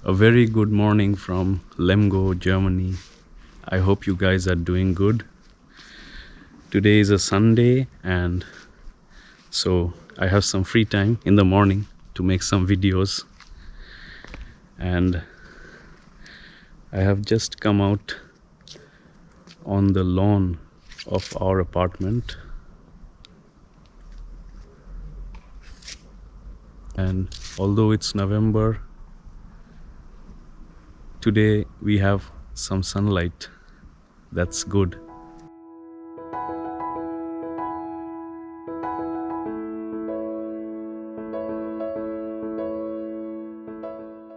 A very good morning from Lemgo, Germany. I hope you guys are doing good. Today is a Sunday, and so I have some free time in the morning to make some videos. And I have just come out on the lawn of our apartment. And although it's November, today we have some sunlight. That's good.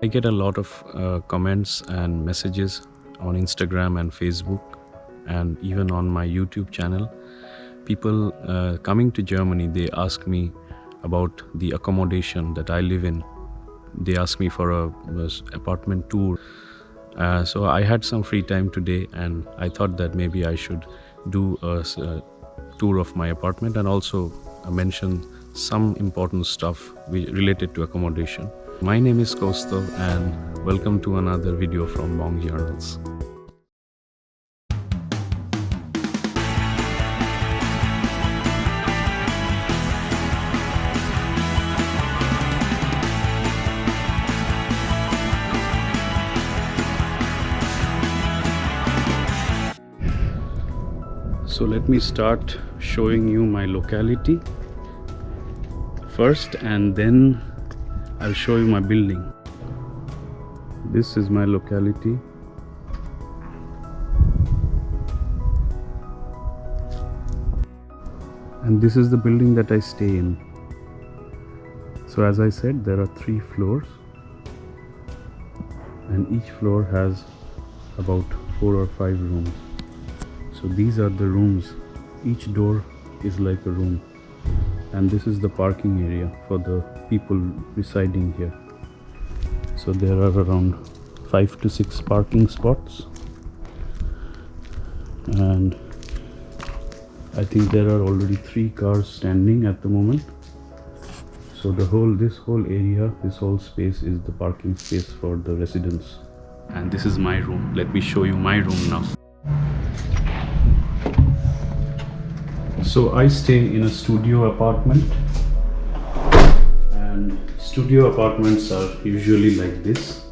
I get a lot of comments and messages on Instagram and Facebook, and even on my YouTube channel. People coming to Germany, they ask me about the accommodation that I live in. They ask me for a apartment tour. So I had some free time today, and I thought that maybe I should do a tour of my apartment and also mention some important stuff related to accommodation. My name is Kaustav, and welcome to another video from Long Journals. So let me start showing you my locality first, and then I'll show you my building. This is my locality. And this is the building that I stay in. So as I said, there are 3 floors, and each floor has about 4 or 5 rooms. So these are the rooms. Each door is like a room, and this is the parking area for the people residing here. So there are around 5 to 6 parking spots, and I think there are already 3 cars standing at the moment. So this whole area, this whole space is the parking space for the residents. And this is my room. Let me show you my room now. So I stay in a studio apartment, and studio apartments are usually like this.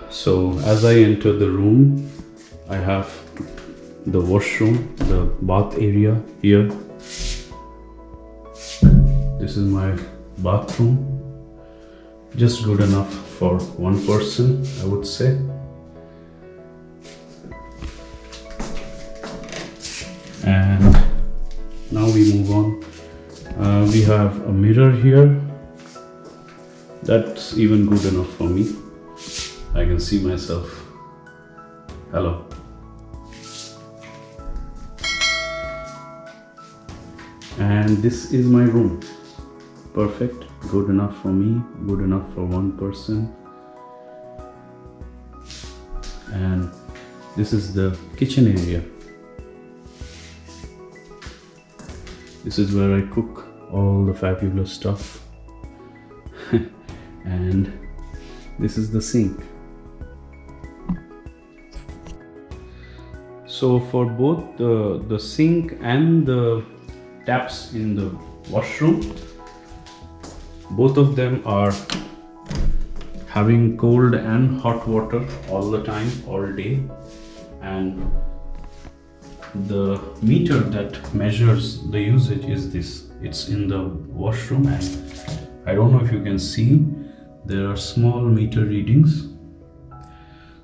So as I enter the room, I have the washroom, the bath area here. This is my bathroom, just good enough for one person, I would say. And now we move on. We have a mirror here. That's even good enough for me. I can see myself. Hello. And this is my room. Perfect, good enough for me, good enough for one person. And this is the kitchen area. This is where I cook all the fabulous stuff. And this is the sink. So for both the sink and the taps in the washroom, both of them are having cold and hot water all the time, all day. And the meter that measures the usage is this. It's in the washroom, and I don't know if you can see, there are small meter readings.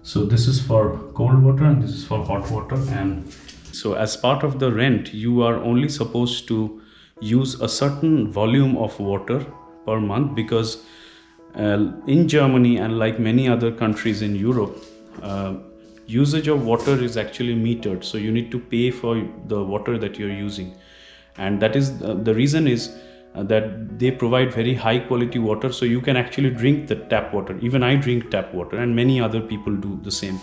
So this is for cold water and this is for hot water. And so as part of the rent, you are only supposed to use a certain volume of water per month, because in Germany, and like many other countries in Europe, usage of water is actually metered. So you need to pay for the water that you're using, and that is the reason is that they provide very high quality water, so you can actually drink the tap water. Even I drink tap water, and many other people do the same.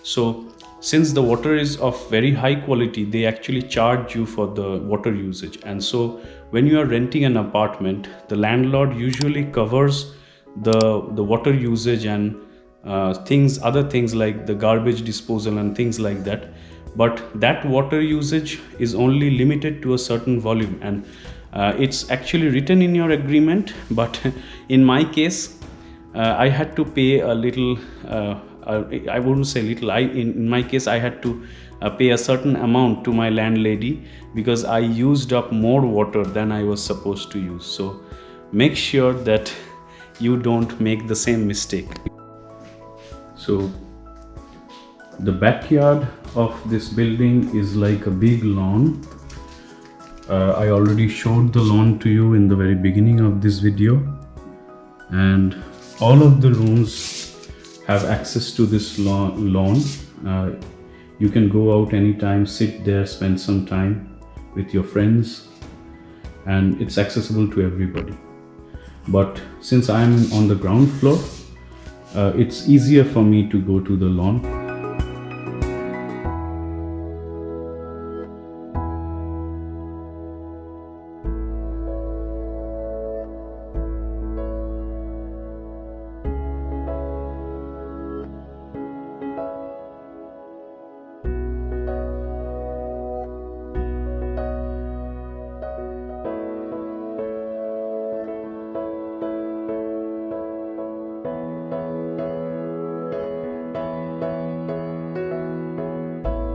So since the water is of very high quality, they actually charge you for the water usage. And so when you are renting an apartment, the landlord usually covers the water usage and other things like the garbage disposal and things like that. But that water usage is only limited to a certain volume, and it's actually written in your agreement. But in my case, I had to pay a little, I wouldn't say little, in my case I had to pay a certain amount to my landlady because I used up more water than I was supposed to use. So make sure that you don't make the same mistake. So the backyard of this building is like a big lawn. I already showed the lawn to you in the very beginning of this video, and all of the rooms have access to this lawn. You can go out anytime, sit there, spend some time with your friends, and it's accessible to everybody. But since I'm on the ground floor, it's easier for me to go to the lawn.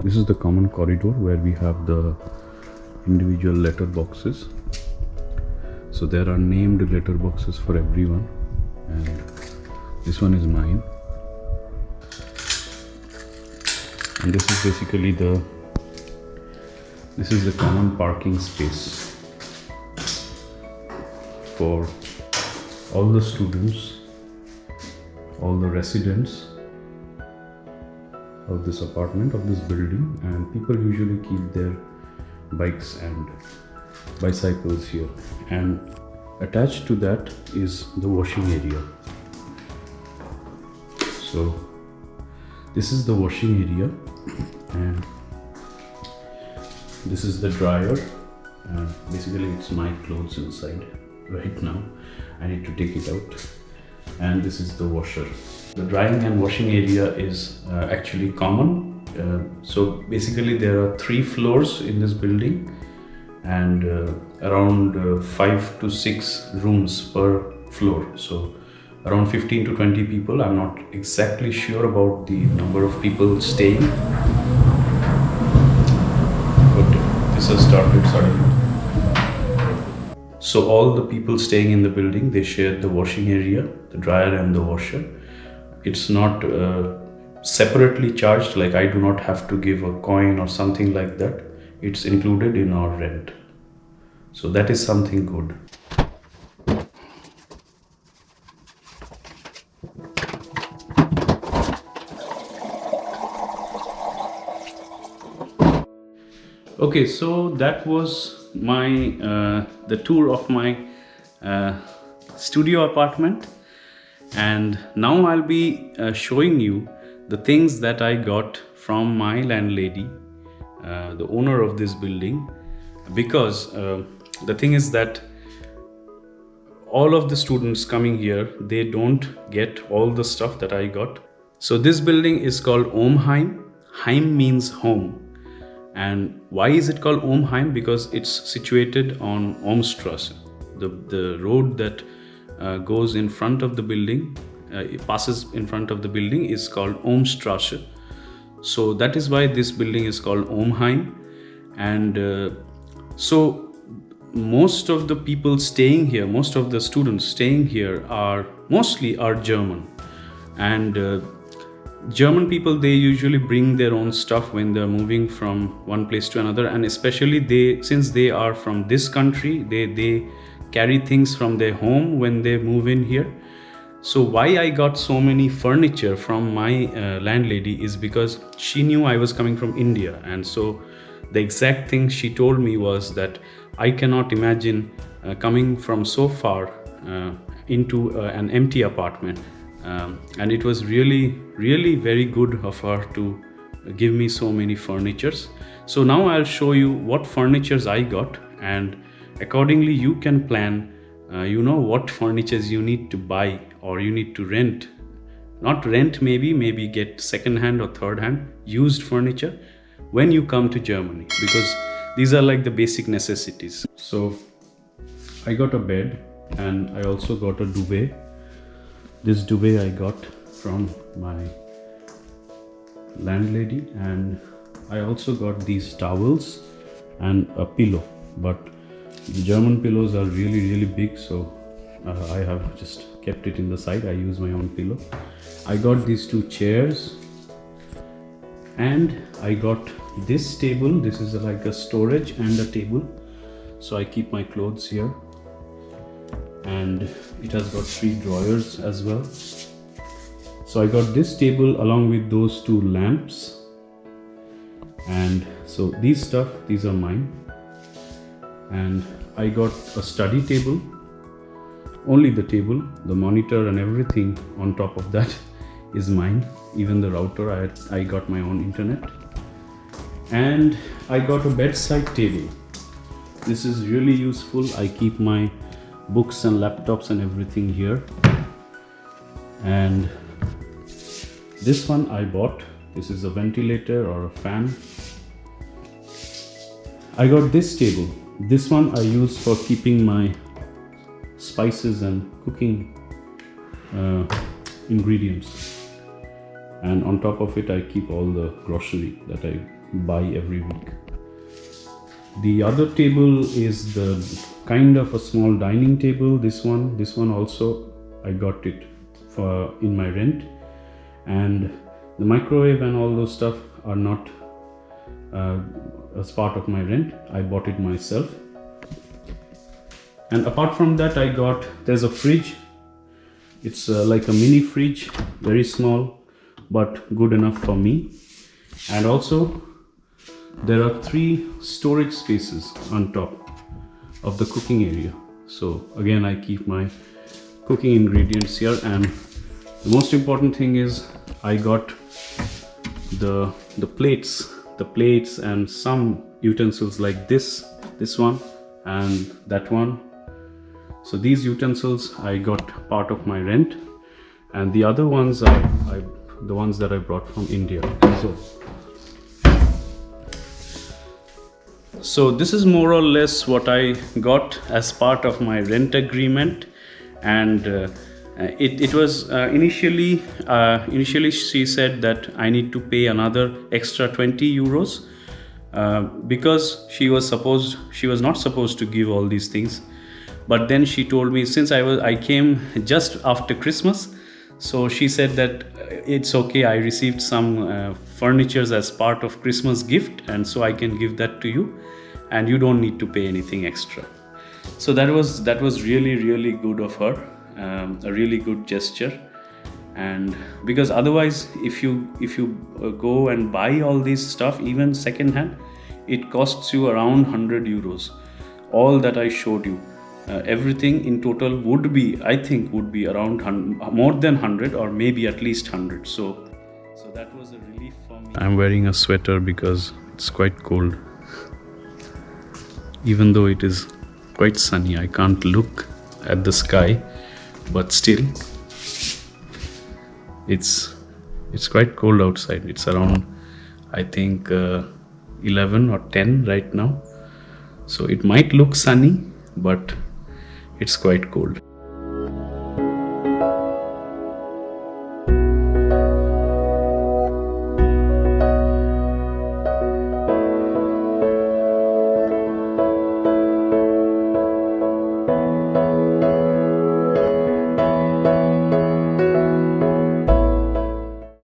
This is the common corridor where we have the individual letter boxes. So there are named letter boxes for everyone, and this one is mine. And this is basically the common parking space for all the students, all the residents of this apartment, of this building, and people usually keep their bikes and bicycles here. And attached to that is the washing area. So this is the washing area, and this is the dryer. Basically it's my clothes inside right now. I need to take it out. And this is the washer. The drying and washing area is actually common. So basically there are 3 floors in this building, and around 5 to 6 rooms per floor. So around 15 to 20 people. I'm not exactly sure about the number of people staying, but this has started suddenly. So all the people staying in the building, they share the washing area, the dryer and the washer. It's not separately charged, like I do not have to give a coin or something like that. It's included in our rent. So that is something good. Okay, so that was my the tour of my studio apartment, and now I'll be showing you the things that I got from my landlady, the owner of this building, because the thing is that all of the students coming here, they don't get all the stuff that I got. So this building is called Omheim. Heim means home. And why is it called Omheim? Because it's situated on Ohmstrasse. The road that goes in front of the building, it passes in front of the building, is called Ohmstrasse. So that is why this building is called Omheim. And so most of the people staying here, most of the students staying here are mostly German. And German people, they usually bring their own stuff when they're moving from one place to another, and especially since they are from this country, they carry things from their home when they move in here. So why I got so many furniture from my landlady is because she knew I was coming from India, and so the exact thing she told me was that I cannot imagine coming from so far into an empty apartment. And it was really very good of her to give me so many furnitures. So now I'll show you what furnitures I got, and accordingly you can plan you know what furnitures you need to buy or you need to rent. Not rent, maybe get second hand or third hand used furniture when you come to Germany, because these are like the basic necessities. So I got a bed and I also got a duvet. This duvet I got from my landlady, and I also got these towels and a pillow, but the German pillows are really big, so I have just kept it in the side. I use my own pillow. I got these two chairs and I got this table. This is like a storage and a table, so I keep my clothes here, and it has got 3 drawers as well. So I got this table along with those 2 lamps, and so these are mine. And I got a study table, only the table, the monitor and everything on top of that is mine. Even the router, I got my own internet. And I got a bedside table. This is really useful. I keep my books and laptops and everything here. And this one I bought. This is a ventilator or a fan. I got this table. This one I use for keeping my spices and cooking ingredients. And on top of it I keep all the grocery that I buy every week. The other table is the kind of a small dining table. This one also I got it for in my rent. And the microwave and all those stuff are not as part of my rent. I bought it myself. And apart from that, there's a fridge. It's like a mini fridge, very small but good enough for me. And also there are 3 storage spaces on top of the cooking area. So again, I keep my cooking ingredients here. And the most important thing is I got the plates and some utensils like this one and that one. So these utensils I got part of my rent, and the other ones are the ones that I brought from India. So this is more or less what I got as part of my rent agreement. And it was initially she said that I need to pay another extra 20 euros because she was not supposed to give all these things. But then she told me, since I came just after Christmas, so she said that it's okay, I received some furnitures as part of Christmas gift, and so I can give that to you and you don't need to pay anything extra. So that was really good of her, a really good gesture. And because otherwise if you go and buy all this stuff, even second hand, it costs you around 100 euros. All that I showed you, everything in total would be around more than 100, or maybe at least 100. So that was a relief for me. I'm wearing a sweater because it's quite cold. Even though it is quite sunny, I can't look at the sky, but still it's quite cold outside. It's around, I think 11 or 10 right now. So it might look sunny, but it's quite cold.